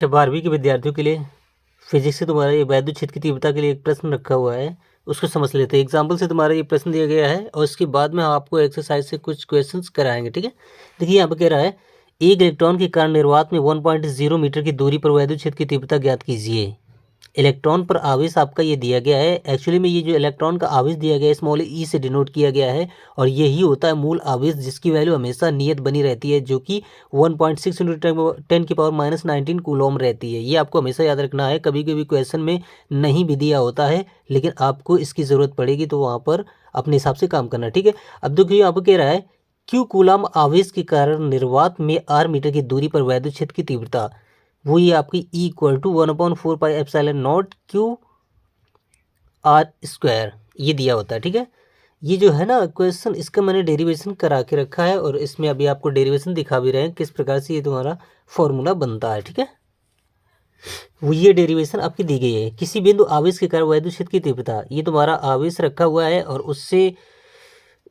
अच्छा, 12वीं के विद्यार्थियों के लिए फिजिक्स से तुम्हारा ये वैद्युत क्षेत्र की तीव्रता के लिए एक प्रश्न रखा हुआ है, उसको समझ लेते हैं। एग्जाम्पल से तुम्हारा ये प्रश्न दिया गया है और उसके बाद में हम आपको एक्सरसाइज से कुछ क्वेश्चंस कराएंगे। ठीक है, देखिए यहाँ पर कह रहा है एक इलेक्ट्रॉन के कारण निर्वात में 1.0 मीटर की दूरी पर वैद्युत क्षेत्र की तीव्रता ज्ञात कीजिए। इलेक्ट्रॉन पर आवेश आपका ये दिया गया है। एक्चुअली में ये जो इलेक्ट्रॉन का आवेश दिया गया है स्मॉल ई से डिनोट किया गया है और यही होता है मूल आवेश जिसकी वैल्यू हमेशा नियत बनी रहती है, जो कि 1.6 इंटू 10 की पावर -19 कूलॉम रहती है। ये आपको हमेशा याद रखना है। कभी कभी क्वेश्चन में नहीं भी दिया होता है लेकिन आपको इसकी ज़रूरत पड़ेगी तो वहाँ पर अपने हिसाब से काम करना। ठीक है, अब देखिए यहाँ पर कह रहा है क्यू कूलॉम आवेश के कारण निर्वात में r मीटर की दूरी पर वैद्युत क्षेत्र की तीव्रता वो ये आपकी E = 1/4πε0 क्यू आर स्क्वायर ये दिया होता है। ठीक है, ये जो है ना क्वेश्चन इसका मैंने डेरिवेशन करा के रखा है और इसमें अभी आपको डेरिवेशन दिखा भी रहे हैं किस प्रकार से ये तुम्हारा फॉर्मूला बनता है। ठीक है, वो ये डेरिवेशन आपकी दी गई है। किसी बिंदु आवेश के कारण वैद्युत क्षेत्र की तीव्रता, ये तुम्हारा आवेश रखा हुआ है और उससे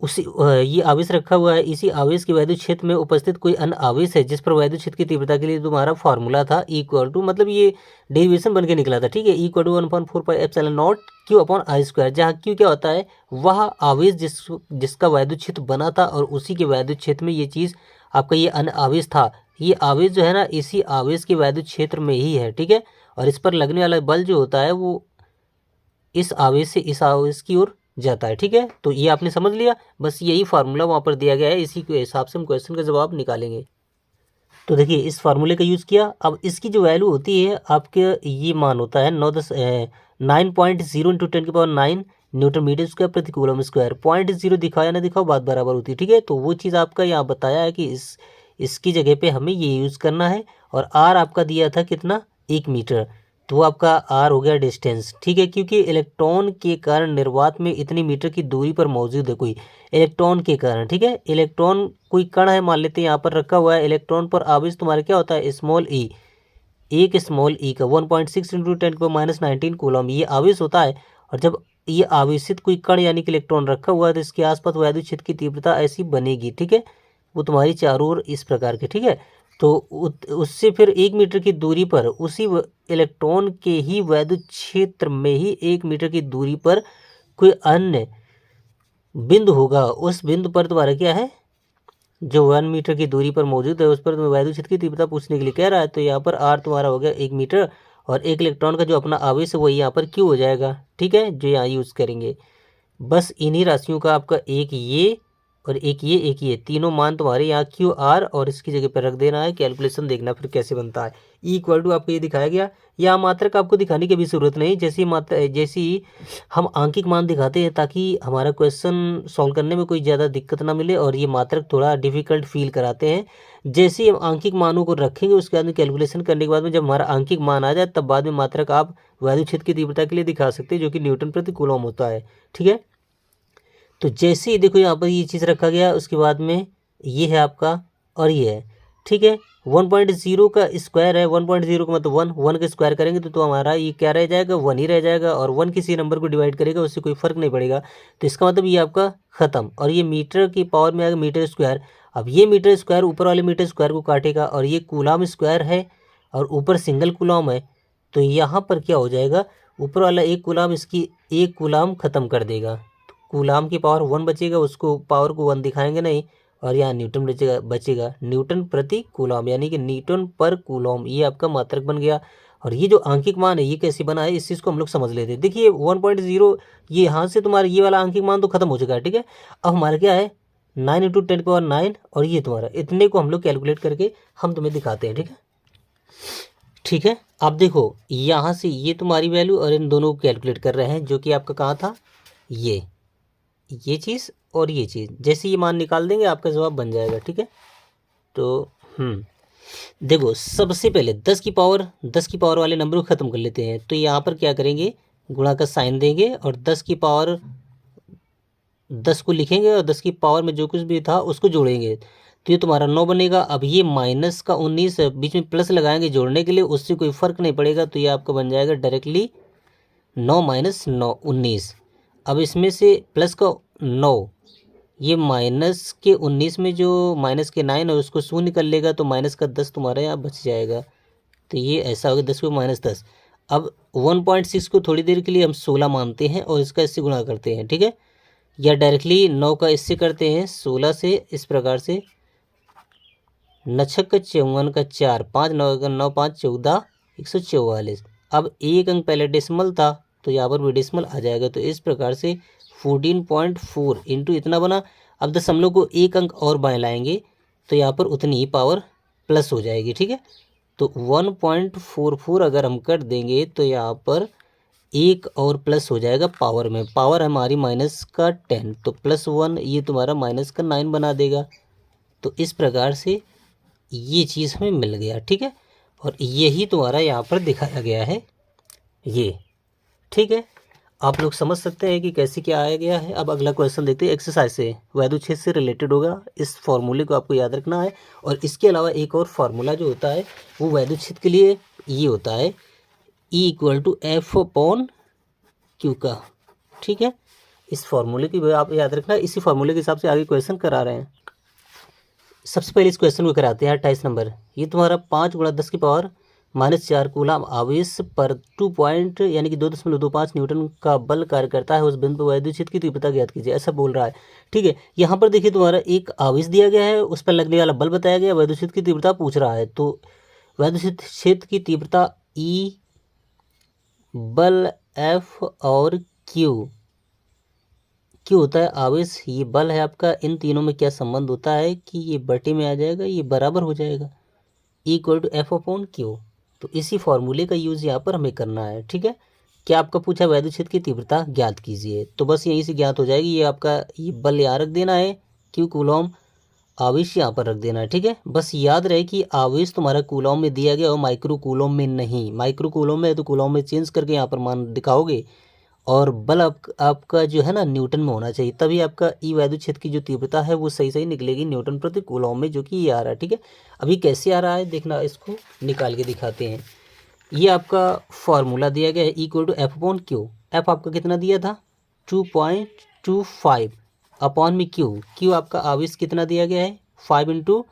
ये आवेश रखा हुआ है, इसी आवेश के वैद्युत क्षेत्र में उपस्थित कोई अन्य आवेश है जिस पर वैद्युत क्षेत्र की तीव्रता के लिए तुम्हारा फार्मूला था E = मतलब ये डेरिवेशन बन के निकला था। ठीक है, E = 1/4πε0 Q/I², जहाँ Q क्या होता है वह आवेश जिसका वैद्युत क्षेत्र बना था और उसी के वैद्युत क्षेत्र में ये चीज़ आपका ये अन्य आवेश था। ये आवेश जो है ना इसी आवेश के वैद्युत क्षेत्र में ही है। ठीक है, और इस पर लगने वाला बल जो होता है वो इस आवेश से इस आवेश की ओर जाता है। ठीक है, तो ये आपने समझ लिया। बस यही फार्मूला वहाँ पर दिया गया है, इसी के हिसाब से हम क्वेश्चन का जवाब निकालेंगे। तो देखिए इस फार्मूले का यूज़ किया। अब इसकी जो वैल्यू होती है आपके ये मान होता है 9.0 इंटू 10⁹ न्यूटन मीटर स्क्वायर प्रति कूलम स्क्वायर। 0.0 दिखाओ या ना दिखाओ बात बराबर होती है। ठीक है, तो वो चीज़ आपका यहाँ बताया है कि इसकी जगह पे हमें ये यूज़ करना है। और आर आपका दिया था कितना 1 मीटर, तो आपका आर हो गया डिस्टेंस। ठीक है, क्योंकि इलेक्ट्रॉन के कारण निर्वात में इतनी मीटर की दूरी पर मौजूद है कोई इलेक्ट्रॉन के कारण। ठीक है, इलेक्ट्रॉन कोई कण है मान लेते हैं यहाँ पर रखा हुआ है। इलेक्ट्रॉन पर आवेश तुम्हारा क्या होता है स्मॉल ई, एक स्मॉल ई का 1.6 इंटू 10⁻19 कूलम ये आवेश होता है। और जब ये आवेशित कोई कण यानी कि इलेक्ट्रॉन रखा हुआ है तो इसके आसपास वैद्युत क्षेत्र की तीव्रता ऐसी बनेगी। ठीक है, वो तुम्हारी चारों ओर इस प्रकार की। ठीक है, तो उससे फिर 1 मीटर की दूरी पर उसी इलेक्ट्रॉन के ही वैद्युत क्षेत्र में ही 1 मीटर की दूरी पर कोई अन्य बिंदु होगा। उस बिंदु पर तुम्हारा क्या है जो 1 मीटर की दूरी पर मौजूद है उस पर तुम्हें वैद्युत क्षेत्र की तीव्रता पूछने के लिए कह रहा है। तो यहाँ पर आर तुम्हारा हो गया 1 मीटर और एक इलेक्ट्रॉन का जो अपना आवेश है वही यहाँ पर क्यू हो जाएगा। ठीक है, जो यहाँ यूज़ करेंगे। बस इन्हीं राशियों का आपका एक ये और एक ये तीनों मान तुम्हारे यहाँ क्यू आर और इसकी जगह पर रख देना है। कैलकुलेशन देखना फिर कैसे बनता है। E = आपको ये दिखाया गया। यहाँ मात्रक आपको दिखाने की भी ज़रूरत नहीं, जैसी हम आंकिक मान दिखाते हैं ताकि हमारा क्वेश्चन सॉल्व करने में कोई ज़्यादा दिक्कत ना मिले और ये मात्रक थोड़ा डिफिकल्ट फील कराते हैं। जैसे ही हम आंकिक मानों को रखेंगे उसके बाद में कैलकुलेशन करने के बाद में जब हमारा आंकिक मान आ जाए तब बाद में मात्रक आप वैद्युत क्षेत्र की तीव्रता के लिए दिखा सकते हैं जो कि न्यूटन प्रति कूलम होता है। ठीक है, तो जैसे ही देखो यहाँ पर ये चीज़ रखा गया उसके बाद में ये है आपका और ये है। ठीक है, 1.0 का स्क्वायर है, 1.0 का मतलब 1 का स्क्वायर करेंगे तो हमारा ये क्या रह जाएगा 1 ही रह जाएगा और 1 किसी नंबर को डिवाइड करेगा उससे कोई फर्क नहीं पड़ेगा। तो इसका मतलब ये आपका ख़त्म। और ये मीटर की पावर में आएगा मीटर स्क्वायर। अब ये मीटर स्क्वायर ऊपर वाले मीटर स्क्वायर को काटेगा और ये कूलम स्क्वायर है और ऊपर सिंगल कूलम है। तो यहाँ पर क्या हो जाएगा ऊपर वाला एक कूलम इसकी एक कूलम ख़त्म कर देगा। कूलाम की पावर 1 बचेगा, उसको पावर को 1 दिखाएंगे नहीं और यहाँ न्यूटन बचेगा न्यूटन प्रति कूलम यानी कि न्यूटन पर कूलम। ये आपका मात्रक बन गया। और ये जो आंकिक मान है ये कैसे बना है इस चीज़ को हम लोग समझ लेते हैं। देखिए 1.0 ये यहाँ से तुम्हारा ये वाला आंकिक मान तो खत्म हो चुका है। ठीक है, अब हमारा क्या है 9 इंटू 10⁹ और ये तुम्हारा इतने को हम लोग कैलकुलेट करके हम तुम्हें दिखाते हैं। ठीक है, ठीक है, अब देखो यहाँ से ये तुम्हारी वैल्यू और इन दोनों को कैलकुलेट कर रहे हैं जो कि आपका कहाँ था ये चीज़ और ये चीज़। जैसे ये मान निकाल देंगे आपका जवाब बन जाएगा। ठीक है, तो देखो सबसे पहले 10 की पावर वाले नंबर को ख़त्म कर लेते हैं। तो यहाँ पर क्या करेंगे गुणा का साइन देंगे और 10 की पावर 10 को लिखेंगे और 10 की पावर में जो कुछ भी था उसको जोड़ेंगे तो ये तुम्हारा 9 बनेगा। अब ये माइनस का 19 बीच में प्लस लगाएंगे जोड़ने के लिए, उससे कोई फ़र्क नहीं पड़ेगा। तो ये आपका बन जाएगा डायरेक्टली 9 - 9 19। अब इसमें से प्लस का 9 ये माइनस के 19 में जो माइनस के 9 है उसको शून्य कर लेगा तो माइनस का 10 तुम्हारे यहाँ बच जाएगा। तो ये ऐसा होगा 10 को -10। अब 1.6 को थोड़ी देर के लिए हम 16 मानते हैं और इसका इससे गुणा करते हैं, ठीक है, या डायरेक्टली 9 का इससे करते हैं 16 से, इस प्रकार से 9 का 54 का 4, 5 9 का 9 5 14 144। अब एक अंक पहले डेसिमल था तो यहाँ पर भी डेसिमल आ जाएगा, तो इस प्रकार से 14.4 इंटू इतना बना। अब दशमलव को एक अंक और बाएं लाएंगे तो यहाँ पर उतनी ही पावर प्लस हो जाएगी, ठीक है। तो 1.44 अगर हम कर देंगे तो यहाँ पर एक और प्लस हो जाएगा पावर में, पावर हमारी माइनस का 10, तो +1 ये तुम्हारा माइनस का 9 बना देगा। तो इस प्रकार से ये चीज़ हमें मिल गया, ठीक है, और यही तुम्हारा यहाँ पर दिखाया गया है ये, ठीक है। आप लोग समझ सकते हैं कि कैसे क्या आया गया है। अब अगला क्वेश्चन देखते हैं, एक्सरसाइज से वैद्युच्छेद से रिलेटेड होगा, इस फॉर्मूले को आपको याद रखना है। और इसके अलावा एक और फार्मूला जो होता है वो वैद्युच्छेद के लिए ये होता है E=F/Q का, ठीक है। इस फार्मूले की आप याद रखना, इसी फार्मूले के हिसाब से आगे क्वेश्चन करा रहे हैं। सबसे पहले इस क्वेश्चन को कराते हैं 28 नंबर। ये तुम्हारा 5 × 10⁻⁻4 कूलम आवेश पर 2 पॉइंट यानी कि 2.25 न्यूटन का बल कार्य करता है, उस बिंदु पर वैद्युच्छेद की तीव्रता ज्ञात कीजिए, ऐसा बोल रहा है, ठीक है। यहाँ पर देखिए तुम्हारा एक आवेश दिया गया है, उस पर लगने वाला बल बताया गया, वैद्युच्छेद की तीव्रता पूछ रहा है। तो वैद्युच्छेद क्षेत्र की तीव्रता E, बल F और Q होता है आवेश, ये बल है आपका। इन तीनों में क्या संबंध होता है कि ये बटे में आ जाएगा, ये बराबर हो जाएगा, E=F/Q। तो इसी फॉर्मूले का यूज़ यहाँ पर हमें करना है, ठीक है। क्या आपका पूछा वैद्युच्छेद की तीव्रता ज्ञात कीजिए, तो बस यहीं से ज्ञात हो जाएगी। ये आपका ये बल यहाँ रख देना है, Q कूलॉम, आवेश यहाँ पर रख देना है, ठीक है। बस याद रहे कि आवेश तुम्हारा कूलॉम में दिया गया और माइक्रो कूलॉम में नहीं, माइक्रो कूलॉम में है तो कूलॉम में चेंज करके यहाँ पर मान दिखाओगे, और बल आपका जो है ना न्यूटन में होना चाहिए, तभी आपका ई वैद्युच्छेद की जो तीव्रता है वो सही निकलेगी न्यूटन प्रति कूलॉम में, जो कि ये आ रहा है, ठीक है। अभी कैसे आ रहा है देखना, इसको निकाल के दिखाते हैं। ये आपका फॉर्मूला दिया गया है E=F/Q। एफ आपका कितना दिया था 2.25 अपॉन में Q आपका आवेश कितना दिया गया है 5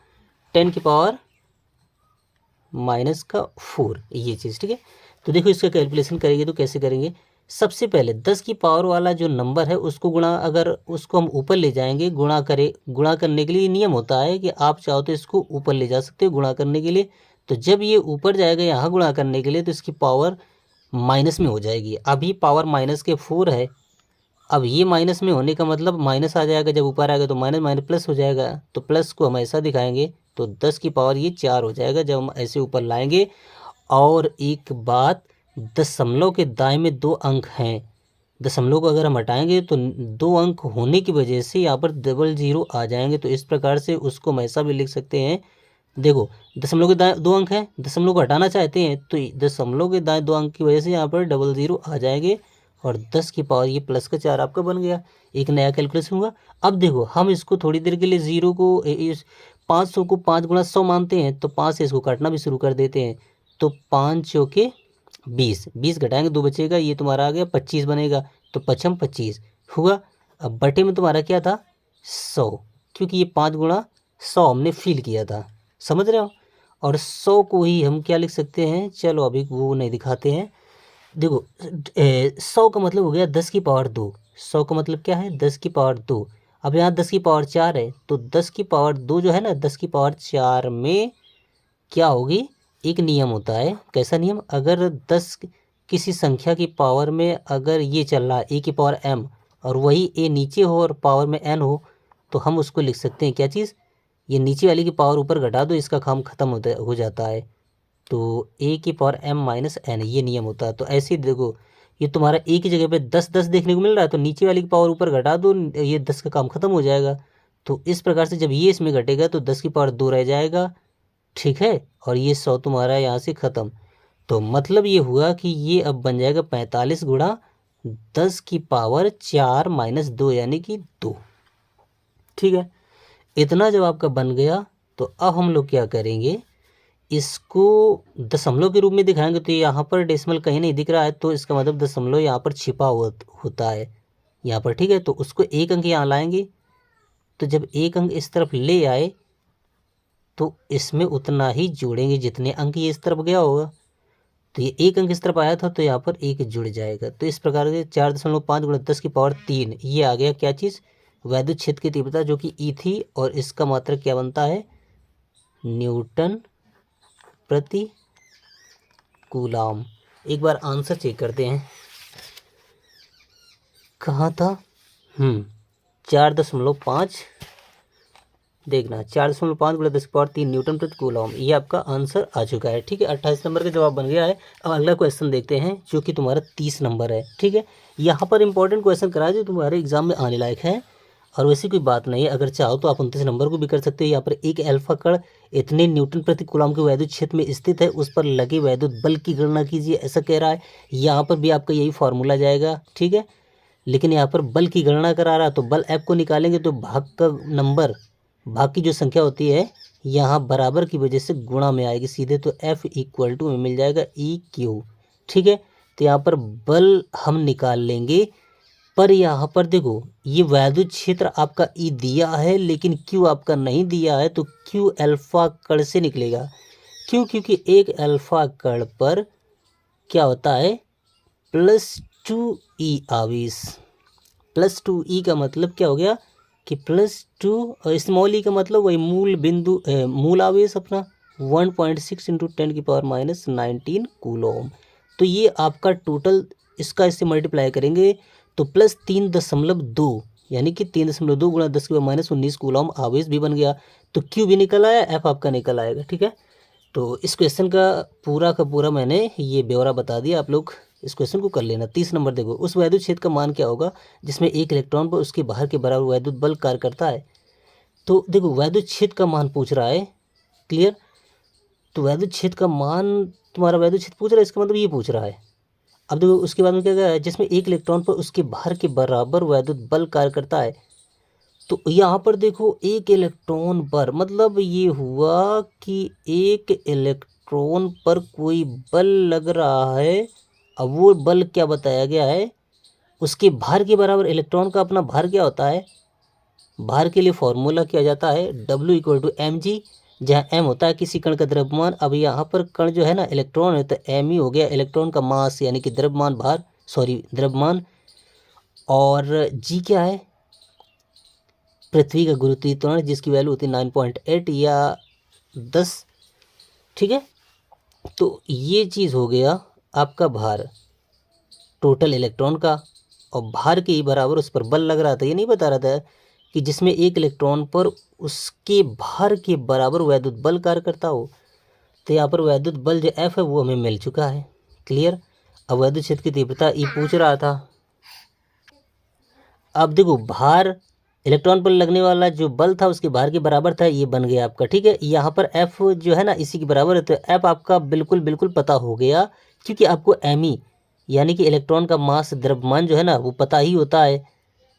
× 10⁻⁻4, ये चीज़, ठीक है। तो देखो इसका कैलकुलेशन करेंगे तो कैसे करेंगे, सबसे पहले 10 की पावर वाला जो नंबर है उसको गुणा, अगर उसको हम ऊपर ले जाएंगे गुणा करने के लिए नियम होता है कि आप चाहो तो इसको ऊपर ले जा सकते हो गुणा करने के लिए। तो जब ये ऊपर जाएगा यहाँ गुणा करने के लिए तो इसकी पावर माइनस में हो जाएगी। अभी पावर -4 है, अब ये माइनस में होने का मतलब माइनस आ जाएगा, जब ऊपर आएगा तो माइनस माइनस प्लस हो जाएगा, तो प्लस को हम ऐसा दिखाएंगे तो 10 की पावर ये 4 हो जाएगा जब हम ऐसे ऊपर लाएंगे। और एक बात, दशमलव के दाएं में 2 अंक हैं, दशमलव को अगर हम हटाएंगे तो 2 अंक होने की वजह से यहाँ पर 00 आ जाएंगे। तो इस प्रकार से उसको हम ऐसा भी लिख सकते हैं, देखो दशमलव के दाएं 2 अंक हैं, दशमलव को हटाना चाहते हैं तो दशमलव के दाएं 2 अंक की वजह से यहाँ पर 00 आ जाएंगे, और 10 की पावर ये +4 आपका बन गया। एक नया कैलकुलेशन हुआ। अब देखो हम इसको थोड़ी देर के लिए 0 को 500 को 5 × 100 मानते हैं, तो 5 से इसको काटना भी शुरू कर देते हैं, तो 5 चौके 20, 20 घटाएंगे 2 बचेगा, ये तुम्हारा आ गया 25 बनेगा, तो 5×5 25 हुआ। अब बटे में तुम्हारा क्या था 100, क्योंकि ये 5 × 100 हमने फील किया था, समझ रहे हो। और 100 को ही हम क्या लिख सकते हैं, चलो अभी वो नहीं दिखाते हैं। देखो 100 का मतलब हो गया 10 की पावर 2, 100 का मतलब क्या है 10 की पावर 2। अब यहाँ 10 की पावर 4 है, तो 10 की पावर 2 जो है ना 10 की पावर 4 में क्या होगी, एक नियम होता है, कैसा नियम, अगर 10 किसी संख्या की पावर में अगर ये चल रहा है a की पावर m और वही a नीचे हो और पावर में n हो, तो हम उसको लिख सकते हैं क्या चीज़, ये नीचे वाले की पावर ऊपर घटा दो, इसका काम खत्म हो जाता है, तो a की पावर m - n, ये नियम होता है। तो ऐसे ही देखो ये तुम्हारा a की जगह पे 10 10 देखने को मिल रहा है, तो नीचे वाली की पावर ऊपर घटा दो, ये 10 का काम खत्म हो जाएगा। तो इस प्रकार से जब ये इसमें घटेगा तो 10 की पावर 2 रह जाएगा, ठीक है, और ये 100 तुम्हारा यहाँ से ख़त्म। तो मतलब ये हुआ कि ये अब बन जाएगा 45 × 10 की पावर 4 - 2 यानी कि 2, ठीक है। इतना जब आपका बन गया तो अब हम लोग क्या करेंगे, इसको दशमलव के रूप में दिखाएंगे, तो यहाँ पर डेसिमल कहीं नहीं दिख रहा है, तो इसका मतलब दशमलव यहाँ पर छिपा होता है यहाँ पर, ठीक है। तो उसको एक अंक यहाँ लाएंगे, तो जब एक अंक इस तरफ ले आए तो इसमें उतना ही जोड़ेंगे जितने अंक ये इस तरफ गया होगा। तो ये एक अंक इस तरफ आया था तो यहाँ पर एक जुड़ जाएगा। तो इस प्रकार से 4.5 गुणा 10⁻³ ये आ गया क्या चीज़, वैद्युत क्षेत्र की तीव्रता, जो कि ई थी, और इसका मात्रक क्या बनता है, न्यूटन प्रति कूलाम। एक बार आंसर चेक करते हैं, कहाँ था, 4.5, देखना 4.5 गुणा 10⁻³ न्यूटन प्रति कूलम, ये आपका आंसर आ चुका है। ठीक है, 28 नंबर का जवाब बन गया है। अब अगला क्वेश्चन देखते हैं जो कि तुम्हारा 30 नंबर है। ठीक है, यहाँ पर इंपॉर्टेंट क्वेश्चन कराया जो तुम्हारे एग्जाम में आने लायक है, और वैसी कोई बात नहीं है। अगर चाहो तो आप 29 नंबर को भी कर सकते हो। यहाँ पर एक अल्फा कण इतने न्यूटन प्रति कूलम के वैद्युत क्षेत्र में स्थित है, उस पर लगे वैद्युत बल की गणना कीजिए, ऐसा कह रहा है। यहाँ पर भी आपका यही फॉर्मूला जाएगा। ठीक है, लेकिन यहाँ पर बल की गणना करा रहा, तो बल एफ को निकालेंगे तो भाग का नंबर, भाग की जो संख्या होती है यहाँ बराबर की वजह से गुणा में आएगी सीधे, तो F इक्वल टू में मिल जाएगा EQ। ठीक है, तो यहाँ पर बल हम निकाल लेंगे, पर यहाँ पर देखो ये वैद्युत क्षेत्र आपका E दिया है लेकिन Q आपका नहीं दिया है, तो Q अल्फा कण से निकलेगा। क्यों, क्योंकि एक अल्फा कण पर क्या होता है, +2E आवेश। +2E का मतलब क्या हो गया कि +2, और स्मॉल ई का मतलब वही मूल बिंदु मूल आवेश अपना 1.6 × 10⁻⁻19 कूलम। तो ये आपका टोटल, इसका इससे मल्टीप्लाई करेंगे तो +3.2, यानी कि 3.2 गुणा 10⁻⁻19 कूलम आवेश भी बन गया। तो क्यू भी निकल आया, एफ आपका निकल आएगा। ठीक है, तो इस क्वेश्चन का पूरा मैंने ये ब्यौरा बता दिया, आप लोग इस क्वेश्चन को कर लेना। 30 नंबर देखो, उस वैद्युत क्षेत्र का मान क्या होगा जिसमें एक इलेक्ट्रॉन पर उसके बाहर के बराबर वैद्युत बल कार्य करता है। तो देखो वैद्युत क्षेत्र का मान पूछ रहा है, क्लियर। तो वैद्युत क्षेत्र का मान तुम्हारा वैद्युत क्षेत्र पूछ रहा है, इसका मतलब ये पूछ रहा है। अब देखो उसके बाद में क्या है, जिसमें एक इलेक्ट्रॉन पर उसके बाहर के बराबर वैद्युत बल कार्य करता है। तो यहाँ पर देखो एक इलेक्ट्रॉन पर, मतलब ये हुआ कि एक इलेक्ट्रॉन पर कोई बल लग रहा है। अब वो बल क्या बताया गया है, उसके भार के बराबर। इलेक्ट्रॉन का अपना भार क्या होता है, भार के लिए फॉर्मूला किया जाता है W = mg, जहाँ m होता है किसी कण का द्रव्यमान। अब यहाँ पर कण जो है ना इलेक्ट्रॉन है, तो m ही हो गया इलेक्ट्रॉन का मास, यानी कि द्रव्यमान भार, द्रव्यमान। और g क्या है, पृथ्वी का गुरुत्वीय त्वरण, जिसकी वैल्यू होती है 9.8 या 10। ठीक है, तो ये चीज़ हो गया आपका भार टोटल इलेक्ट्रॉन का, और भार के ही बराबर उस पर बल लग रहा था। ये नहीं बता रहा था कि जिसमें एक इलेक्ट्रॉन पर उसके भार के बराबर वैद्युत बल कार्य करता हो। तो यहाँ पर वैद्युत बल जो F है वो हमें मिल चुका है, क्लियर। अब वैद्युत क्षेत्र की तीव्रता E पूछ रहा था। अब देखो भार, इलेक्ट्रॉन पर लगने वाला जो बल था उसके भार के बराबर था, ये बन गया आपका। ठीक है, यहाँ पर F जो है ना इसी के बराबर है, तो F आपका बिल्कुल बिल्कुल पता हो गया, क्योंकि आपको Me यानी कि इलेक्ट्रॉन का मास, द्रव्यमान जो है ना वो पता ही होता है।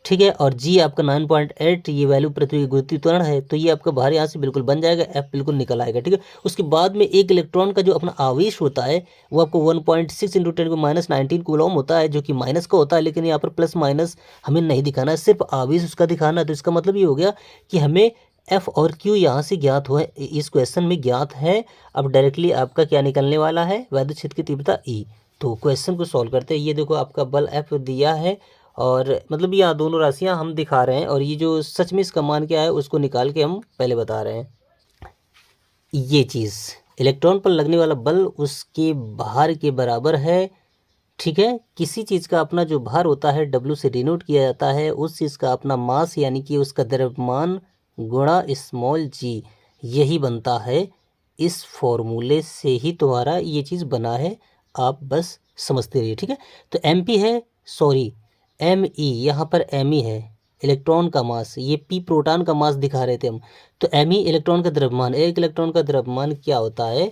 ठीक है, और G आपका 9.8 ये वैल्यू पृथ्वी की गुरुत्वीय त्वरण है, तो ये आपका भार यहाँ से बिल्कुल बन जाएगा, F बिल्कुल निकल आएगा। ठीक है, उसके बाद में एक इलेक्ट्रॉन का जो अपना आवेश होता है वो आपको 1.6 × 10⁻⁻19 कूलम होता है, जो कि माइनस का होता है, लेकिन यहाँ पर प्लस माइनस हमें नहीं दिखाना है, सिर्फ आवेश उसका दिखाना है। तो इसका मतलब ये हो गया कि हमें F और Q यहाँ से ज्ञात हुआ, इस क्वेश्चन में ज्ञात है। अब डायरेक्टली आपका क्या निकलने वाला है, वैद्युत क्षेत्र की तीव्रता E। तो क्वेश्चन को सॉल्व करते हैं। ये देखो आपका बल F दिया है, और मतलब ये दोनों राशियां हम दिखा रहे हैं, और ये जो सच में इसका मान क्या है उसको निकाल के हम पहले बता रहे हैं। ये चीज़ इलेक्ट्रॉन पर लगने वाला बल उसके भार के बराबर है। ठीक है, किसी चीज़ का अपना जो भार होता है W से डिनोट किया जाता है, उस चीज़ का अपना मास यानी कि उसका द्रव्यमान गुणा g, यही बनता है। इस फॉर्मूले से ही तुम्हारा ये चीज़ बना है, आप बस समझते रहिए। ठीक है, तो MP है, ME, यहाँ पर ME है इलेक्ट्रॉन का मास, ये P प्रोटॉन का मास दिखा रहे थे हम। तो ME इलेक्ट्रॉन का द्रव्यमान, एक इलेक्ट्रॉन का द्रव्यमान क्या होता है,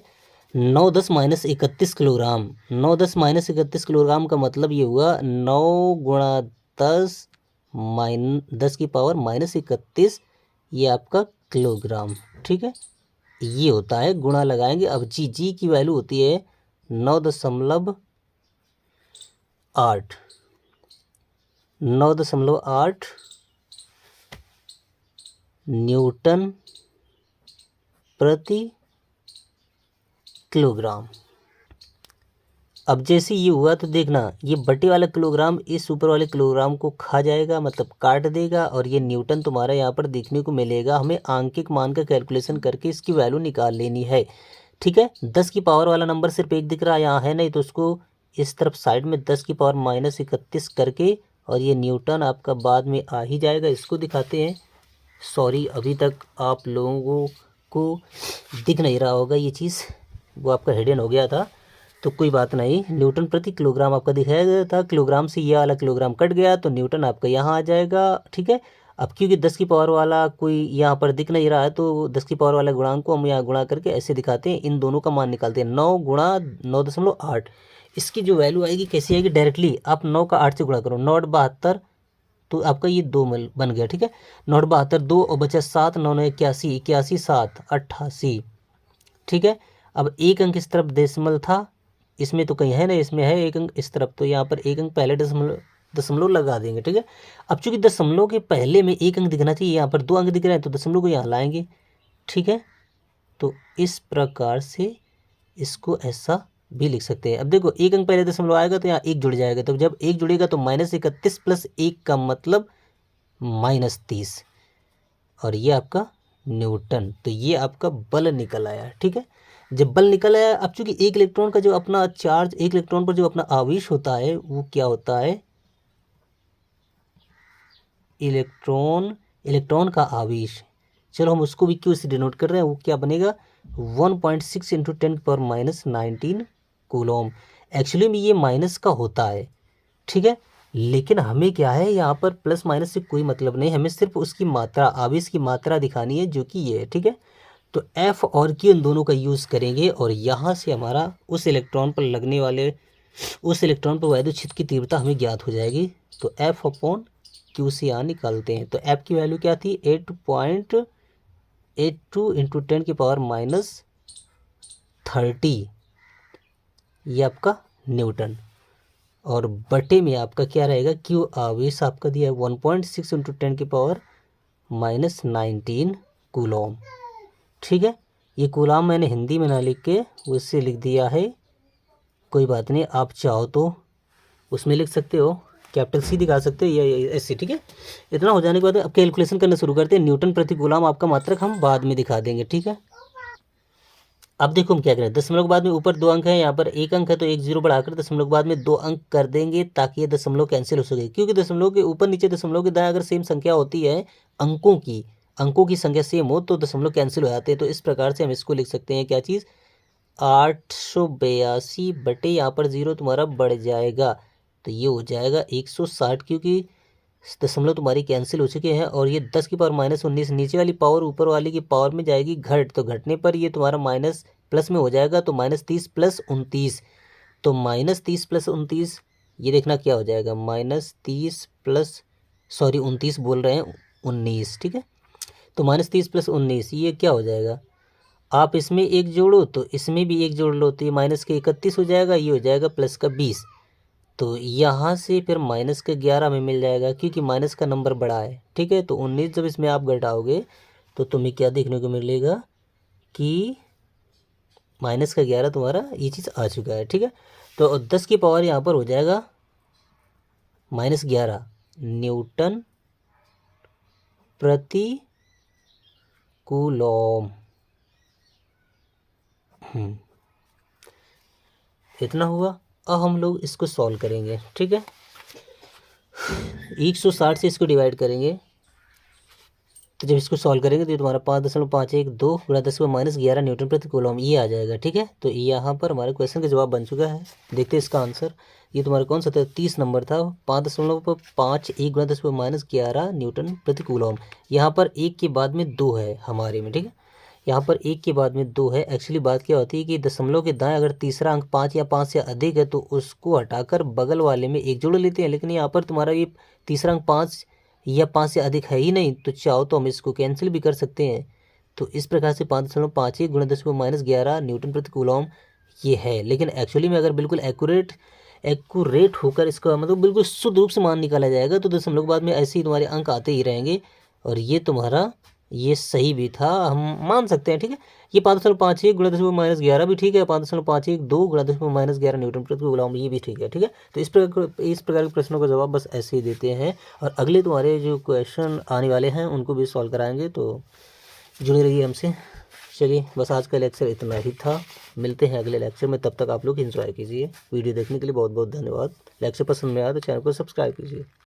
9×10⁻31 किलोग्राम। 9×10⁻31 किलोग्राम का मतलब ये हुआ 9×10⁻31, ये आपका किलोग्राम। ठीक है, ये होता है, गुणा लगाएंगे। अब जी की वैल्यू होती है 9.8 न्यूटन प्रति किलोग्राम। अब जैसे ये हुआ तो देखना, ये बटे वाला किलोग्राम इस ऊपर वाले किलोग्राम को खा जाएगा, मतलब काट देगा, और ये न्यूटन तुम्हारा यहाँ पर देखने को मिलेगा। हमें आंकिक मान का कैलकुलेशन करके इसकी वैल्यू निकाल लेनी है, ठीक है। 10 की पावर वाला नंबर सिर्फ एक दिख रहा है, यहाँ है नहीं, तो उसको इस तरफ साइड में 10 की पावर -31 करके, और ये न्यूटन आपका बाद में आ ही जाएगा। इसको दिखाते हैं। सॉरी, अभी तक आप लोगों को दिख नहीं रहा होगा ये चीज़, वो आपका हिडन हो गया था, तो कोई बात नहीं। न्यूटन प्रति किलोग्राम आपका दिखाया गया था, किलोग्राम से ये वाला किलोग्राम कट गया तो न्यूटन आपका यहाँ आ जाएगा, ठीक है। अब क्योंकि 10 की पावर वाला कोई यहाँ पर दिख नहीं रहा है, तो 10 की पावर वाले गुणांक को हम यहाँ गुणा करके ऐसे दिखाते हैं, इन दोनों का मान निकालते हैं। 9 गुणा 9.8, इसकी जो वैल्यू आएगी कैसी आएगी, डायरेक्टली आप 9 का 8 से गुणा करो, 9 72, तो आपका ये 2 बन गया, ठीक है। 9 72, 2 और बचा 7, 9 9 81, 81 7 88, ठीक है। अब एक अंक इस तरफ डेसिमल था, इसमें तो कहीं है ना, इसमें है एक अंक इस तरफ, तो यहाँ पर एक अंक पहले दशमलव लगा देंगे, ठीक है। अब चूंकि दशमलव के पहले में एक अंक दिखना चाहिए, यहाँ पर 2 अंक दिख रहे हैं, तो दशमलव को यहाँ लाएंगे, ठीक है। तो इस प्रकार से इसको ऐसा भी लिख सकते हैं। अब देखो, एक अंक पहले दशमलव आएगा तो यहाँ एक जुड़ जाएगा, तो जब एक जुड़ेगा तो -31 + 1 का मतलब -30, और ये आपका न्यूटन। तो ये आपका बल निकल आया, ठीक है। जब बल निकल आया, अब चूंकि एक इलेक्ट्रॉन का जो अपना चार्ज, एक इलेक्ट्रॉन पर जो अपना आवेश होता है, वो क्या होता है, इलेक्ट्रॉन का आवेश, चलो हम उसको भी क्यों से डिनोट कर रहे हैं, वो क्या बनेगा, 1.6 × 10⁻19 कूलम। एक्चुअली में ये माइनस का होता है, ठीक है, लेकिन हमें क्या है, यहाँ पर प्लस माइनस से कोई मतलब नहीं, हमें सिर्फ उसकी मात्रा, आवेश की मात्रा दिखानी है, जो कि ये है, ठीक है। तो F और Q इन दोनों का यूज़ करेंगे, और यहाँ से हमारा उस इलेक्ट्रॉन पर लगने वाले, उस इलेक्ट्रॉन पर वैद्युत क्षेत्र की तीव्रता हमें ज्ञात हो जाएगी। तो F/Q से यहाँ निकालते हैं। तो F की वैल्यू क्या थी, 8.82 × 10⁻30, ये आपका न्यूटन, और बटे में आपका क्या रहेगा, Q आवेश आपका दिया है 1.6 × 10⁻19 कूलम, ठीक है। ये कूलम मैंने हिंदी में ना लिख के उससे लिख दिया है, कोई बात नहीं, आप चाहो तो उसमें लिख सकते हो, कैपिटल C दिखा सकते हो या ऐसे, ठीक है। इतना हो जाने के बाद अब कैलकुलेशन करना शुरू करते हैं। न्यूटन प्रति कूलम आपका मात्रक हम बाद में दिखा देंगे, ठीक है। अब देखो हम क्या करें, दशमलव के बाद में ऊपर 2 अंक है, यहाँ पर एक अंक है, तो एक 0 बढ़ाकर दशमलव के बाद में 2 अंक कर देंगे, ताकि ये दशमलव कैंसिल हो सके। क्योंकि दशमलव के ऊपर नीचे, दशमलव के दाएं अगर सेम संख्या होती है, अंकों की संख्या सेम हो, तो दशमलव कैंसिल हो जाते हैं। तो इस प्रकार से हम इसको लिख सकते हैं, क्या चीज़, 882 बटे यहाँ पर 0 तुम्हारा बढ़ जाएगा, तो ये हो जाएगा 160, क्योंकि दशमलव तुम्हारी कैंसिल हो चुके हैं। और ये 10 की पावर -19, नीचे वाली पावर ऊपर वाली की पावर में जाएगी घट, तो घटने पर ये तुम्हारा माइनस प्लस में हो जाएगा, तो -30 + 29, तो -30 + 29, ये देखना क्या हो जाएगा, -30 प्लस, सॉरी 29 बोल रहे हैं, 19, ठीक है। तो -30 + 19, ये क्या हो जाएगा, आप इसमें एक जोड़ो तो इसमें भी एक जोड़ लो, तो ये माइनस के 31 हो जाएगा, ये हो जाएगा प्लस का 20, तो यहाँ से फिर माइनस का 11 में मिल जाएगा, क्योंकि माइनस का नंबर बड़ा है, ठीक है। तो 19 जब इसमें आप घटाओगे तो तुम्हें क्या देखने को मिलेगा कि -का 11 तुम्हारा ये चीज़ आ चुका है, ठीक है। तो 10 की पावर यहाँ पर हो जाएगा -11 न्यूटन प्रति कूलम। इतना हुआ। अब हम लोग इसको सॉल्व करेंगे, ठीक है। 160 से इसको डिवाइड करेंगे, तो जब इसको सॉल्व करेंगे तो ये तुम्हारा 5.512 × 10⁻11 न्यूटन प्रति कूलम ये आ जाएगा, ठीक है। तो यहाँ पर हमारे क्वेश्चन का जवाब बन चुका है। देखते हैं इसका आंसर, ये तुम्हारा कौन सा था, 30 नंबर था, 5.51 × 10⁻11 न्यूटन प्रति कूलम। यहाँ पर एक के बाद में 2 है हमारे में, ठीक है, यहाँ पर एक के बाद में 2 है। एक्चुअली बात क्या होती है कि दशमलव के दाएं अगर तीसरा अंक 5 या 5 से अधिक है, तो उसको हटाकर बगल वाले में एक जोड़ लेते हैं, लेकिन यहाँ पर तुम्हारा ये तीसरा अंक 5 या 5 से अधिक है ही नहीं, तो चाहो तो हम इसको कैंसिल भी कर सकते हैं। तो इस प्रकार से 5.51 × 10⁻11 न्यूटन प्रति कूलम ये है। लेकिन एक्चुअली में अगर बिल्कुल एक्यूरेट होकर इसका मतलब बिल्कुल शुद्ध रूप से मान निकाला जाएगा, तो दशमलव के बाद में ऐसे ही तुम्हारे अंक आते ही रहेंगे, और ये तुम्हारा ये सही भी था, हम मान सकते हैं, ठीक है। ये 5.51 × 10⁻11 भी ठीक है, 5.51 2 × 10⁻11 न्यूटन प्रति कूलम ये भी ठीक है, ठीक है। तो इस प्रकार के प्रश्नों का जवाब बस ऐसे ही देते हैं। और अगले तुम्हारे जो क्वेश्चन आने वाले हैं उनको भी सॉल्व कराएंगे, तो जुड़े रहिए हमसे। चलिए बस आज का लेक्चर इतना ही था, मिलते हैं अगले लेक्चर में, तब तक आप लोग एंजॉय कीजिए। वीडियो देखने के लिए बहुत बहुत धन्यवाद। लेक्चर पसंद में आया तो चैनल को सब्सक्राइब कीजिए।